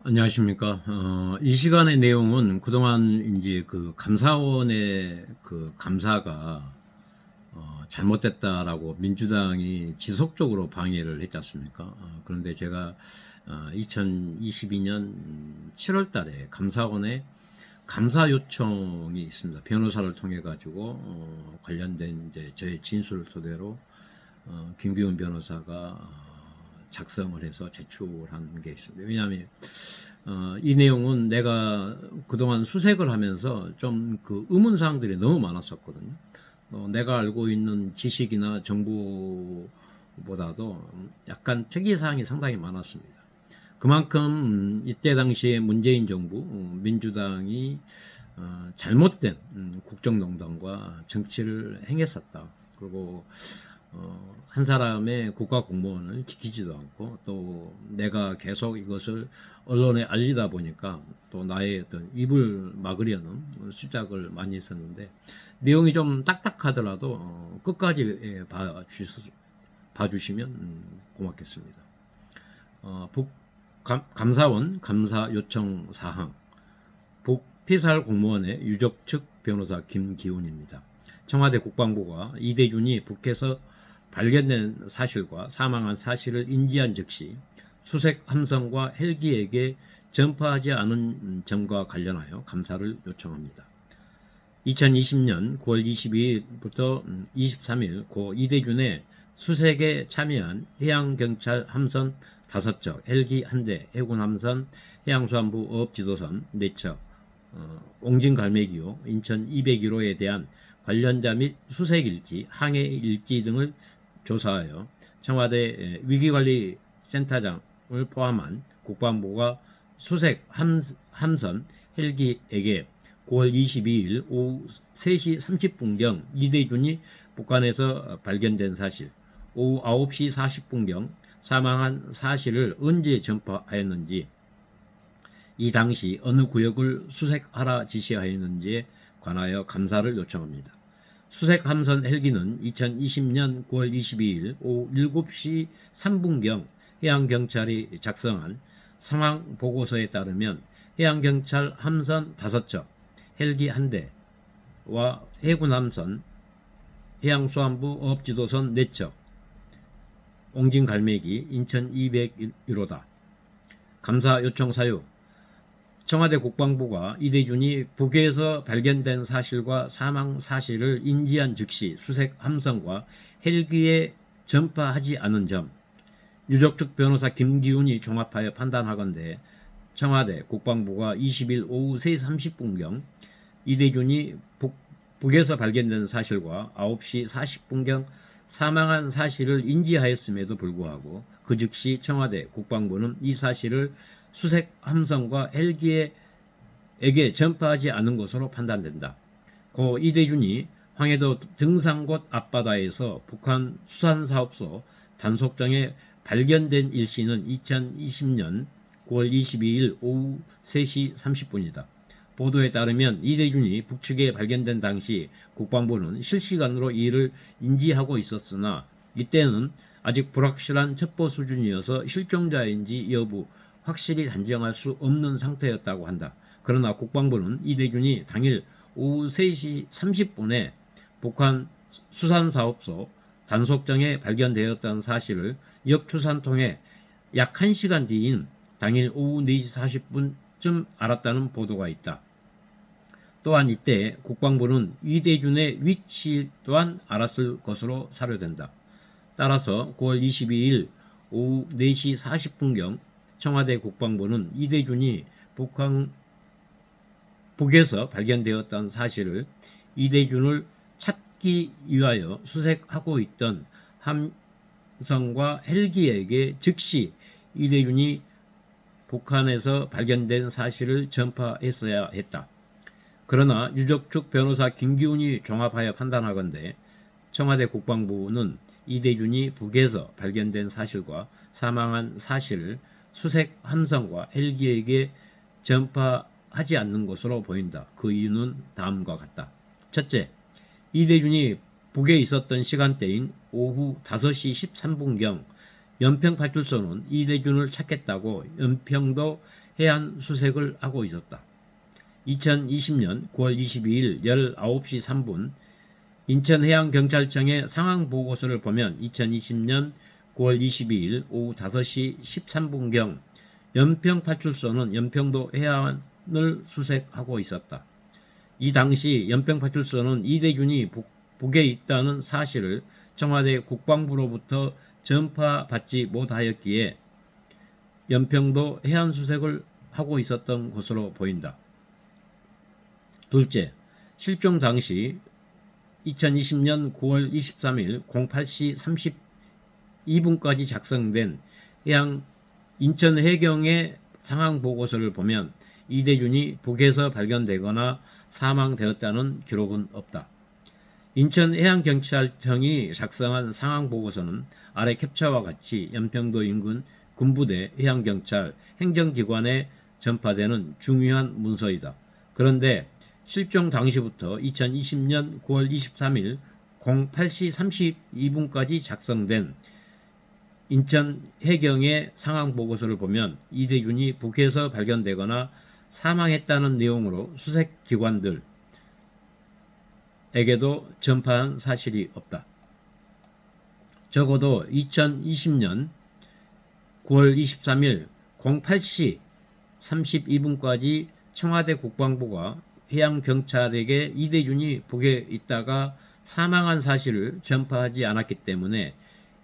안녕하십니까. 이 시간의 내용은 그동안 이제 그 감사원의 그 감사가 잘못됐다라고 민주당이 지속적으로 방해를 했지 않습니까? 그런데 제가 2022년 7월 달에 감사원에 감사 요청이 있습니다. 변호사를 통해 가지고 관련된 이제 저의 진술을 토대로 김기훈 변호사가 작성을 해서 제출한 게 있습니다. 왜냐하면 이 내용은 내가 그동안 수색을 하면서 좀 그 의문사항들이 너무 많았었거든요. 내가 알고 있는 지식이나 정보보다도 약간 특이사항이 상당히 많았습니다. 그만큼 이때 당시에 문재인 정부, 민주당이 잘못된 국정농단과 정치를 행했었다. 그리고 한 사람의 국가 공무원을 지키지도 않고 또 내가 계속 이것을 언론에 알리다 보니까 또 나의 어떤 입을 막으려는 수작을 많이 했었는데 내용이 좀 딱딱하더라도 끝까지 봐주시면 고맙겠습니다. 감사원 감사 요청 사항 북피살 공무원의 유족 측 변호사 김기훈입니다. 청와대 국방부가 이대준이 북에서 발견된 사실과 사망한 사실을 인지한 즉시 수색 함선과 헬기에게 전파하지 않은 점과 관련하여 감사를 요청합니다. 2020년 9월 22일부터 23일 고 이대준의 수색에 참여한 해양경찰 함선 5척, 헬기 1대, 해군 함선, 해양수산부 어업지도선 4척, 옹진갈매기호, 인천 201호에 대한 관련자 및 수색일지, 항해일지 등을 조사하여 청와대 위기관리센터장을 포함한 국방부가 수색 함선 헬기에게 9월 22일 오후 3시 30분경 이대준이 북한에서 발견된 사실, 오후 9시 40분경 사망한 사실을 언제 전파하였는지, 이 당시 어느 구역을 수색하라 지시하였는지에 관하여 감사를 요청합니다. 수색 함선 헬기는 2020년 9월 22일 오후 7시 3분경 해양경찰이 작성한 상황 보고서에 따르면 해양경찰 함선 5척, 헬기 1대와 해군 함선, 해양수산부 어업지도선 4척, 옹진갈매기, 인천 201호다. 감사 요청 사유: 청와대 국방부가 이대준이 북에서 발견된 사실과 사망 사실을 인지한 즉시 수색 함선과 헬기에 전파하지 않은 점, 유족 측 변호사 김기훈이 종합하여 판단하건대 청와대 국방부가 20일 오후 3시 30분경 이대준이 북에서 발견된 사실과 9시 40분경 사망한 사실을 인지하였음에도 불구하고 그 즉시 청와대 국방부는 이 사실을 수색 함선과 헬기에게 전파하지 않은 것으로 판단된다. 고 이대준이 황해도 등산곳 앞바다에서 북한 수산사업소 단속정에 발견된 일시는 2020년 9월 22일 오후 3시 30분이다. 보도에 따르면 이대준이 북측에 발견된 당시 국방부는 실시간으로 이를 인지하고 있었으나 이때는 아직 불확실한 첩보 수준이어서 실종자인지 여부 확실히 단정할 수 없는 상태였다고 한다. 그러나 국방부는 이대준이 당일 오후 3시 30분에 북한 수산사업소 단속정에 발견되었다는 사실을 역추산통해 약 1시간 뒤인 당일 오후 4시 40분쯤 알았다는 보도가 있다. 또한 이때 국방부는 이대준의 위치 또한 알았을 것으로 사료된다. 따라서 9월 22일 오후 4시 40분경 청와대 국방부는 이대준이 북에서 발견되었다는 사실을 이대준을 찾기 위하여 수색하고 있던 함선과 헬기에게 즉시 이대준이 북한에서 발견된 사실을 전파했어야 했다. 그러나 유족 측 변호사 김기훈이 종합하여 판단하건대 청와대 국방부는 이대준이 북에서 발견된 사실과 사망한 사실을 수색 함선과 헬기에게 전파하지 않는 것으로 보인다. 그 이유는 다음과 같다. 첫째, 이대준이 북에 있었던 시간대인 오후 5시 13분경 연평파출소는 이대준을 찾겠다고 연평도 해안 수색을 하고 있었다. 2020년 9월 22일 19시 3분 인천해양경찰청의 상황보고서를 보면 2020년 9월 22일 오후 5시 13분경 연평파출소는 연평도 해안을 수색하고 있었다. 이 당시 연평파출소는 이대균이 북에 있다는 사실을 청와대 국방부로부터 전파받지 못하였기에 연평도 해안 수색을 하고 있었던 것으로 보인다. 둘째, 실종 당시 2020년 9월 23일 08시 32분까지 작성된 인천 해경의 상황 보고서를 보면 이대균이 북에서 발견되거나 사망되었다는 기록은 없다. 인천해양경찰청이 작성한 상황 보고서는 아래 캡처와 같이 연평도 인근 군부대, 해양경찰, 행정기관에 전파되는 중요한 문서이다. 그런데 실종 당시부터 2020년 9월 23일 08시 32분까지 작성된 인천 해경의 상황 보고서를 보면 이대균이 북에서 발견되거나 사망했다는 내용으로 수색기관들에게도 전파한 사실이 없다. 적어도 2020년 9월 23일 08시 32분까지 청와대 국방부가 해양경찰에게 이대균이 북에 있다가 사망한 사실을 전파하지 않았기 때문에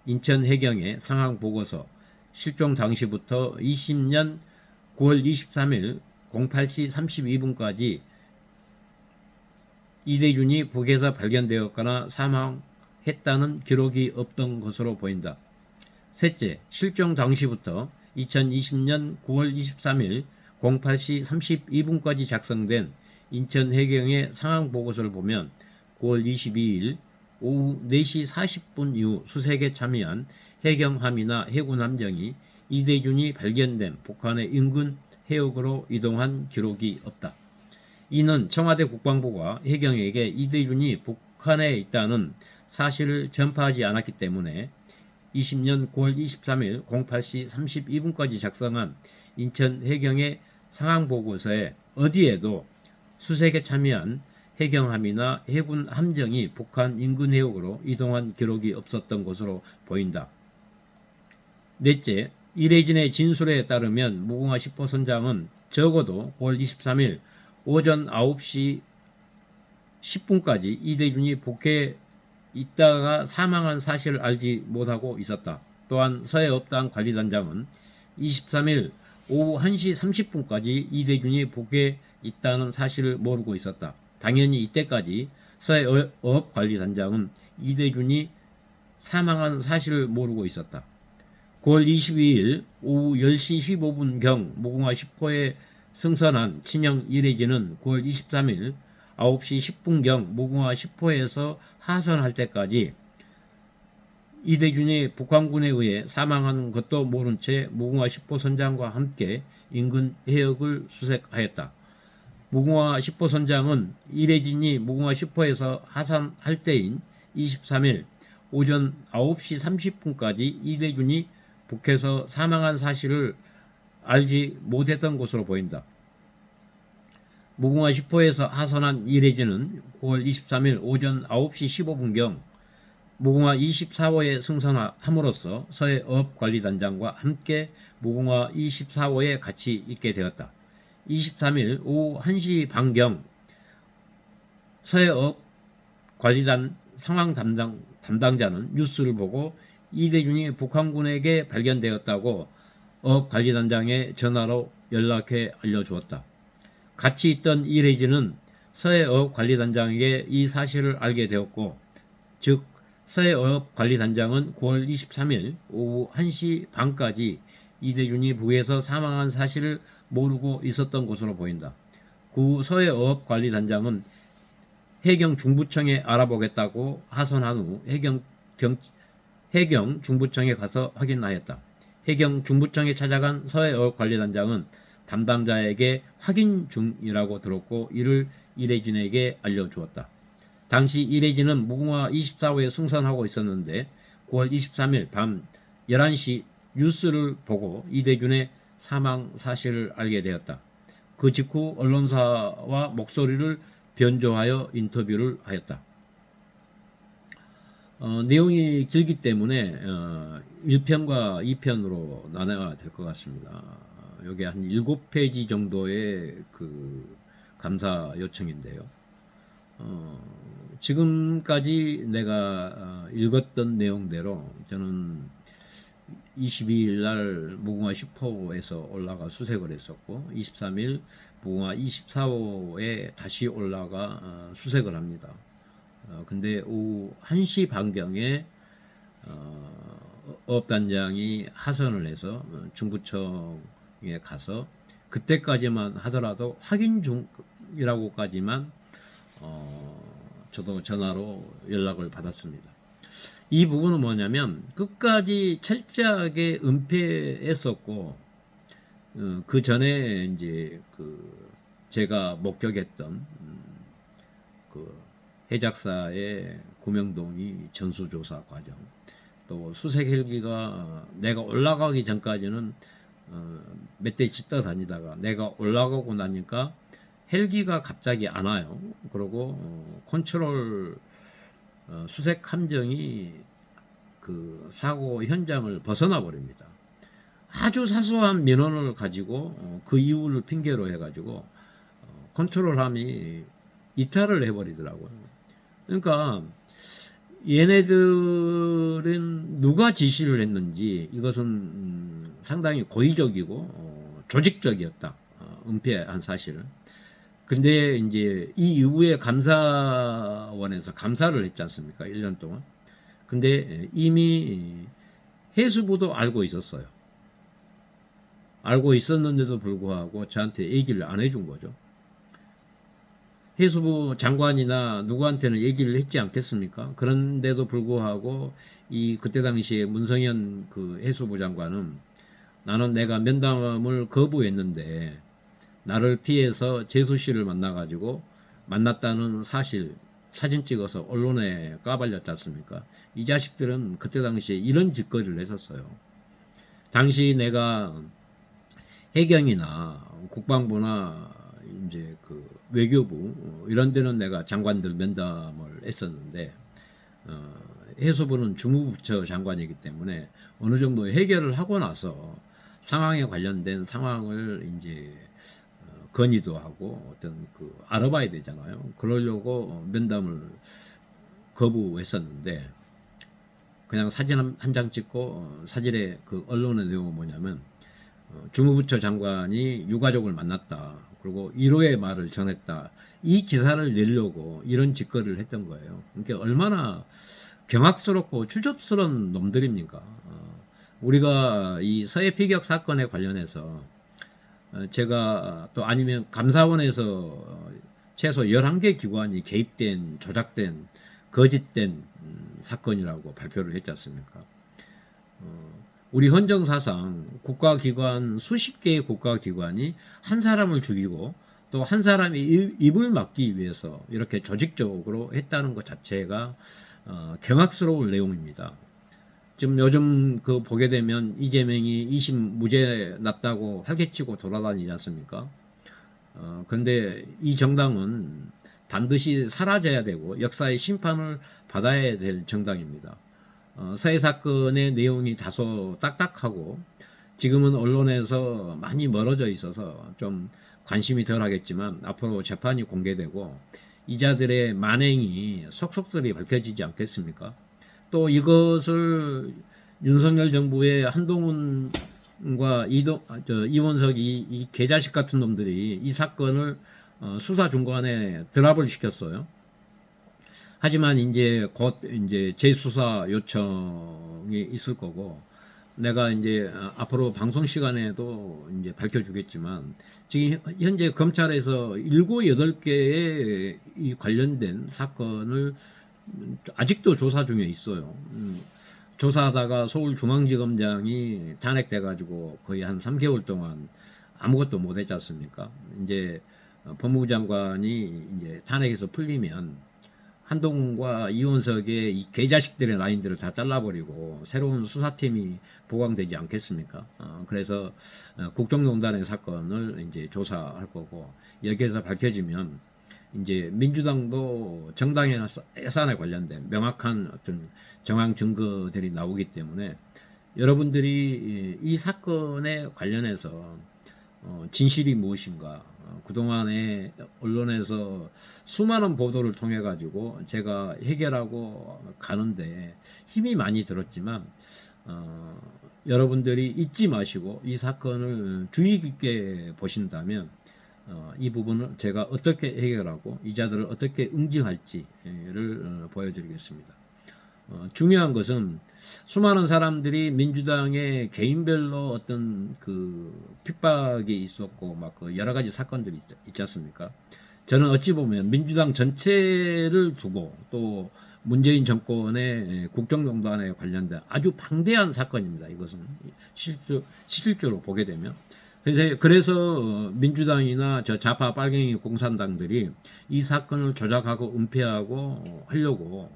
인천해경의 상황보고서 실종 당시부터 20년 9월 23일 08시 32분까지 이대균이 북에서 발견되었거나 사망했다는 기록이 없던 것으로 보인다. 셋째, 실종 당시부터 2020년 9월 23일 08시 32분까지 작성된 인천해경의 상황보고서를 보면 9월 22일 오후 4시 40분 이후 수색에 참여한 해경함이나 해군함정이 이대균이 발견된 북한의 인근 해역으로 이동한 기록이 없다. 이는 청와대 국방부가 해경에게 이대균이 북한에 있다는 사실을 전파하지 않았기 때문에 20년 9월 23일 08시 32분까지 작성한 인천 해경의 상황보고서에 어디에도 수색에 참여한 해경함이나 해군 함정이 북한 인근 해역으로 이동한 기록이 없었던 것으로 보인다. 넷째, 이래진의 진술에 따르면 무궁화 10호 선장은 적어도 9월 23일 오전 9시 10분까지 이대균이 북해에 있다가 사망한 사실을 알지 못하고 있었다. 또한 서해업당 관리단장은 23일 오후 1시 30분까지 이대균이 북해에 있다는 사실을 모르고 있었다. 당연히 이때까지 서해업관리단장은 이대균이 사망한 사실을 모르고 있었다. 9월 22일 오후 10시 15분경 무궁화 10호에 승선한 친형 이래진은 9월 23일 9시 10분경 무궁화 10호에서 하선할 때까지 이대균이 북한군에 의해 사망한 것도 모른 채 무궁화 10호 선장과 함께 인근 해역을 수색하였다. 무궁화 10호 선장은 이래진이 무궁화 10호에서 하산할 때인 23일 오전 9시 30분까지 이대균이 북해에서 사망한 사실을 알지 못했던 것으로 보인다. 무궁화 10호에서 하산한 이래진은 9월 23일 오전 9시 15분경 무궁화 24호에 승선함으로써 서해업관리단장과 함께 무궁화 24호에 같이 있게 되었다. 23일 오후 1시 반경 서해업관리단 상황 담당자는 뉴스를 보고 이대균이 북한군에게 발견되었다고 업관리단장의 전화로 연락해 알려주었다. 같이 있던 이래진은 서해업관리단장에게 이 사실을 알게 되었고, 즉 서해업관리단장은 9월 23일 오후 1시 반까지 이대균이 북에서 사망한 사실을 모르고 있었던 것으로 보인다. 그 서해업관리단장은 해경 중부청에 알아보겠다고 하선한 후 해경 중부청에 가서 확인하였다. 해경 중부청에 찾아간 서해업관리단장은 담당자에게 확인 중이라고 들었고 이를 이래진에게 알려주었다. 당시 이래진은 무궁화 24호에 승선하고 있었는데 9월 23일 밤 11시 뉴스를 보고 이대균의 사망 사실을 알게 되었다. 그 직후 언론사와 목소리를 변조하여 인터뷰를 하였다. 내용이 길기 때문에 1편과 2편으로 나눠야 될 것 같습니다. 여기 한 7페이지 정도의 그 감사 요청인데요. 지금까지 내가 읽었던 내용대로 저는 22일 날 무궁화 10호에서 올라가 수색을 했었고 23일 무궁화 24호에 다시 올라가 수색을 합니다. 근데 오후 1시 반경에 어업단장이 하선을 해서 중부청에 가서 그때까지만 하더라도 확인 중이라고까지만 저도 전화로 연락을 받았습니다. 이 부분은 뭐냐면 끝까지 철저하게 은폐했었고 그 전에 이제 그 제가 목격했던 그 해작사의 구명동이 전수조사 과정, 또 수색 헬기가 내가 올라가기 전까지는 몇 대 짓다 다니다가 내가 올라가고 나니까 헬기가 갑자기 안 와요. 그리고 컨트롤 수색 함정이 그 사고 현장을 벗어나 버립니다. 아주 사소한 민원을 가지고 그 이유를 핑계로 해가지고 컨트롤함이 이탈을 해버리더라고요. 그러니까 얘네들은 누가 지시를 했는지 이것은 상당히 고의적이고 조직적이었다. 은폐한 사실은. 근데 이제 이 이후에 감사원에서 감사를 했지 않습니까? 1년 동안. 근데 이미 해수부도 알고 있었어요. 알고 있었는데도 불구하고 저한테 얘기를 안 해준 거죠. 해수부 장관이나 누구한테는 얘기를 했지 않겠습니까? 그런데도 불구하고 그때 당시에 문성현 그 해수부 장관은 나는 내가 면담을 거부했는데 나를 피해서 재수 씨를 만나가지고 만났다는 사실 사진 찍어서 언론에 까발렸지 않습니까? 이 자식들은 그때 당시에 이런 짓거리를 했었어요. 당시 내가 해경이나 국방부나 이제 그 외교부 이런 데는 내가 장관들 면담을 했었는데 해수부는 주무부처 장관이기 때문에 어느 정도 해결을 하고 나서 상황에 관련된 상황을 이제 건의도 하고 어떤 그 알아봐야 되잖아요. 그러려고 면담을 거부했었는데 그냥 사진 한 장 찍고 사진에 그 언론의 내용은 뭐냐면 주무부처 장관이 유가족을 만났다. 그리고 1호의 말을 전했다. 이 기사를 내려고 이런 짓거리를 했던 거예요. 그러니까 얼마나 경악스럽고 추접스러운 놈들입니까? 우리가 이 서해 피격 사건에 관련해서 제가 또 아니면 감사원에서 최소 11개 기관이 개입된 조작된 거짓된 사건이라고 발표를 했지 않습니까? 우리 헌정사상 국가기관 수십 개의 국가기관이 한 사람을 죽이고 또 한 사람의 입을 막기 위해서 이렇게 조직적으로 했다는 것 자체가 경악스러울 내용입니다. 지금 요즘 그 보게 되면 이재명이 2심 무죄 났다고 활개치고 돌아다니지 않습니까? 근데 이 정당은 반드시 사라져야 되고 역사의 심판을 받아야 될 정당입니다. 서해 사건의 내용이 다소 딱딱하고 지금은 언론에서 많이 멀어져 있어서 좀 관심이 덜 하겠지만 앞으로 재판이 공개되고 이자들의 만행이 속속들이 밝혀지지 않겠습니까? 또 이것을 윤석열 정부의 한동훈과 이원석 이 개자식 같은 놈들이 이 사건을 수사 중간에 드랍을 시켰어요. 하지만 이제 곧 이제 재수사 요청이 있을 거고 내가 이제 앞으로 방송 시간에도 이제 밝혀주겠지만 지금 현재 검찰에서 7, 8개의 이 관련된 사건을 아직도 조사 중에 있어요. 조사하다가 서울중앙지검장이 탄핵돼가지고 거의 한 3개월 동안 아무것도 못했지 않습니까? 이제 법무부 장관이 이제 탄핵에서 풀리면 한동훈과 이원석의 이 개자식들의 라인들을 다 잘라버리고 새로운 수사팀이 보강되지 않겠습니까? 그래서 국정농단의 사건을 이제 조사할 거고, 여기에서 밝혀지면 이제 민주당도 정당의 해산에 관련된 명확한 어떤 정황 증거들이 나오기 때문에 여러분들이 이 사건에 관련해서 진실이 무엇인가, 그동안에 언론에서 수많은 보도를 통해 가지고 제가 해결하고 가는데 힘이 많이 들었지만, 여러분들이 잊지 마시고 이 사건을 주의 깊게 보신다면 이 부분을 제가 어떻게 해결하고 이 자들을 어떻게 응징할지를 보여드리겠습니다. 중요한 것은 수많은 사람들이 민주당의 개인별로 어떤 그 핍박이 있었고 막 그 여러 가지 사건들이 있지 않습니까? 저는 어찌 보면 민주당 전체를 두고 또 문재인 정권의 국정농단에 관련된 아주 방대한 사건입니다. 이것은 실질적으로 보게 되면. 그래서 민주당이나 저 좌파 빨갱이 공산당들이 이 사건을 조작하고 은폐하고 하려고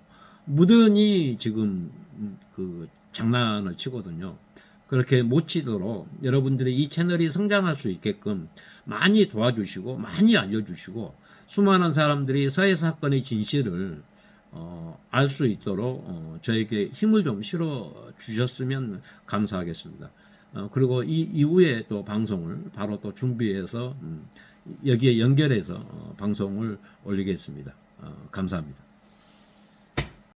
무던히 지금 그 장난을 치거든요. 그렇게 못 치도록 여러분들이 이 채널이 성장할 수 있게끔 많이 도와주시고 많이 알려주시고 수많은 사람들이 서해 사건의 진실을 알 수 있도록 저에게 힘을 좀 실어 주셨으면 감사하겠습니다. 그리고 이 이후에 또 방송을 바로 또 준비해서 여기에 연결해서 방송을 올리겠습니다. 감사합니다.